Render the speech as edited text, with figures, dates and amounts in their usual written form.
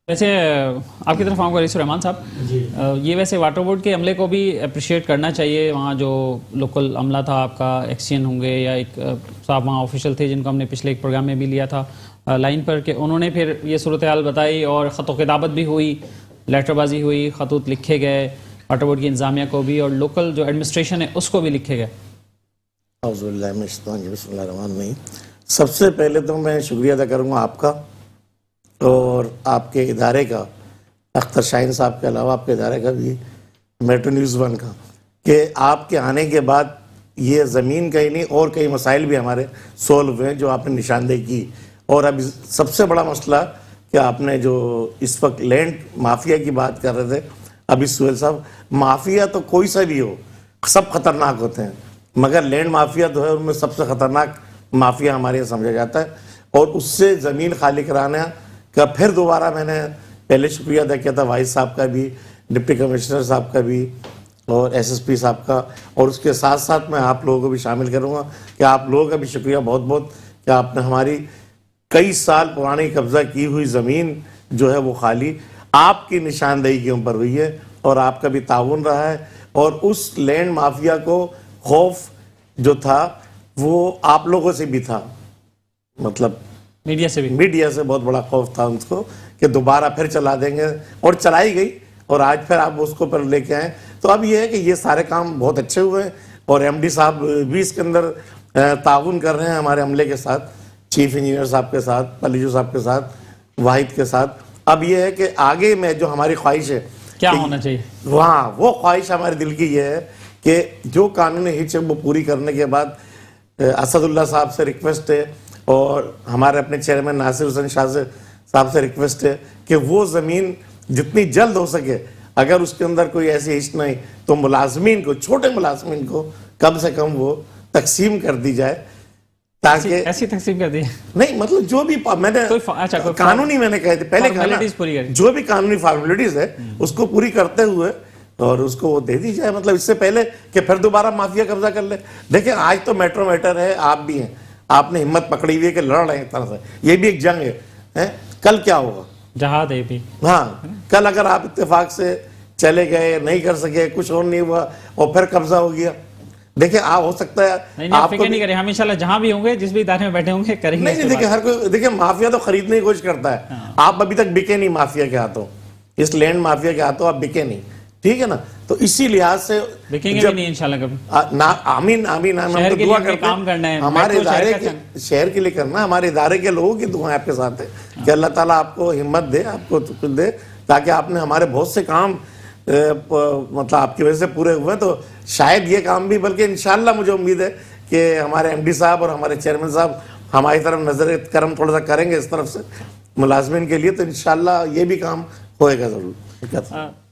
ویسے آپ کی طرف آؤں گا رئیس الرحمان صاحب، یہ ویسے واٹر بورڈ کے عملے کو بھی اپریشیٹ کرنا چاہیے. وہاں جو لوکل عملہ تھا آپ کا ایکسچین ہوں گے یا ایک صاحب وہاں آفیشیل تھے جن کو ہم نے پچھلے ایک پروگرام میں بھی لیا تھا لائن پر، کہ انہوں نے پھر یہ صورتحال بتائی اور خط و کتابت بھی ہوئی، لیٹر بازی ہوئی، خطوط لکھے گئے واٹر بورڈ کی انتظامیہ کو بھی اور لوکل جو ایڈمنسٹریشن ہے اس کو بھی لکھے گئے. اعوذ باللہ من الشیطان الرجیم، بسم اللہ الرحمن الرحیم. سب سے پہلے تو میں شکریہ ادا کروں گا آپ کا اور آپ کے ادارے کا، اختر شاہین صاحب کے علاوہ آپ کے ادارے کا بھی، میٹرو نیوز ون کا، کہ آپ کے آنے کے بعد یہ زمین کا ہی نہیں اور کئی مسائل بھی ہمارے سولو ہوئے جو آپ نے نشاندہی کی. اور اب سب سے بڑا مسئلہ کہ آپ نے جو اس وقت لینڈ مافیا کی بات کر رہے تھے ابھی سہیل صاحب، مافیا تو کوئی سا بھی ہو سب خطرناک ہوتے ہیں، مگر لینڈ مافیا تو ہے ان میں سب سے خطرناک مافیا ہمارے یہاں سمجھا جاتا ہے. اور اس سے زمین خالی کرانا کا پھر دوبارہ میں نے پہلے شکریہ ادا کیا تھا وائس صاحب کا بھی، ڈپٹی کمشنر صاحب کا بھی اور ایس ایس پی صاحب کا، اور اس کے ساتھ ساتھ میں آپ لوگوں کو بھی شامل کروں گا کہ آپ لوگوں کا بھی شکریہ بہت بہت کہ آپ نے ہماری کئی سال پرانی قبضہ کی ہوئی زمین جو ہے وہ خالی آپ کی نشاندہی کے اوپر ہوئی ہے اور آپ کا بھی تعاون رہا ہے. اور اس لینڈ مافیا کو خوف جو تھا وہ آپ لوگوں سے بھی تھا، مطلب میڈیا سے بھی، میڈیا سے بہت بڑا خوف تھا ان کو کہ دوبارہ پھر چلا دیں گے، اور چلائی گئی اور آج پھر آپ اس کو پر لے کے آئیں. تو اب یہ ہے کہ یہ سارے کام بہت اچھے ہوئے ہیں اور ایم ڈی صاحب بھی اس کے اندر تعاون کر رہے ہیں ہمارے عملے کے ساتھ، چیف انجینئر صاحب کے ساتھ، پلیجو صاحب کے ساتھ، واحد کے ساتھ. اب یہ ہے کہ آگے میں جو ہماری خواہش ہے کیا ہونا چاہیے، وہاں وہ خواہش ہمارے دل کی یہ ہے کہ جو قانونی ہچ ہے وہ پوری کرنے کے بعد اسد اللہ صاحب سے ریکویسٹ ہے اور ہمارے اپنے چیئرمین ناصر حسین شاہ صاحب سے ریکویسٹ ہے کہ وہ زمین جتنی جلد ہو سکے، اگر اس کے اندر کوئی ایسی ہچ نہیں تو ملازمین کو، چھوٹے ملازمین کو کم سے کم وہ تقسیم کر دی جائے، تاکہ ایسی تقسیم کر دی نہیں، مطلب جو بھی میں نے قانونی میں نے کہا تھا پہلے کہا جو بھی قانونی فارمیلٹیز ہے اس کو پوری کرتے ہوئے اور اس کو وہ دے دی جائے، مطلب اس سے پہلے کہ پھر دوبارہ مافیا قبضہ کر لے. دیکھیں آج تو میٹرو میٹر ہے، آپ بھی ہیں، آپ نے ہمت پکڑی ہوئی ہے کہ لڑ رہے ہیں ایک طرح سے، یہ بھی ایک جنگ ہے. کل کیا ہوگا، جہاد ہے بھی، ہاں کل اگر آپ اتفاق سے چلے گئے، نہیں کر سکے، کچھ اور نہیں ہوا اور پھر قبضہ ہو گیا، دیکھیں آپ ہو سکتا ہے آپ فکر نہیں کریں، ہم انشاءاللہ جہاں بھی ہوں گے جس بھی ادارے میں بیٹھے ہوں گے کریں گے. نہیں دیکھیں ہر کوئی، دیکھیں مافیا تو خریدنے کی کوشش کرتا ہے، آپ ابھی تک بکے نہیں مافیا کے ہاتھوں، اس لینڈ مافیا کے ہاتھوں آپ بکے نہیں، ٹھیک ہے نا. تو اسی لحاظ سے بکیں گے بھی نہیں انشاءاللہ کبھی. آمین آمین، ہم تو دعا کرتے ہیں ہمارے ادارے کے شہر کے لیے کرنا، ہمارے ادارے کے لوگوں کی دعائیں آپ کے ساتھ ہے کہ اللہ تعالیٰ آپ کو ہمت دے، آپ کو دے، تاکہ آپ نے ہمارے بہت سے کام مطلب آپ کی وجہ سے پورے ہوئے. تو شاید یہ کام بھی، بلکہ انشاءاللہ مجھے امید ہے کہ ہمارے ایم ڈی صاحب اور ہمارے چیئرمین صاحب ہماری طرف نظر کرم تھوڑا سا کریں گے اس طرف سے ملازمین کے لیے، تو انشاءاللہ یہ بھی کام ہوئے گا ضرور.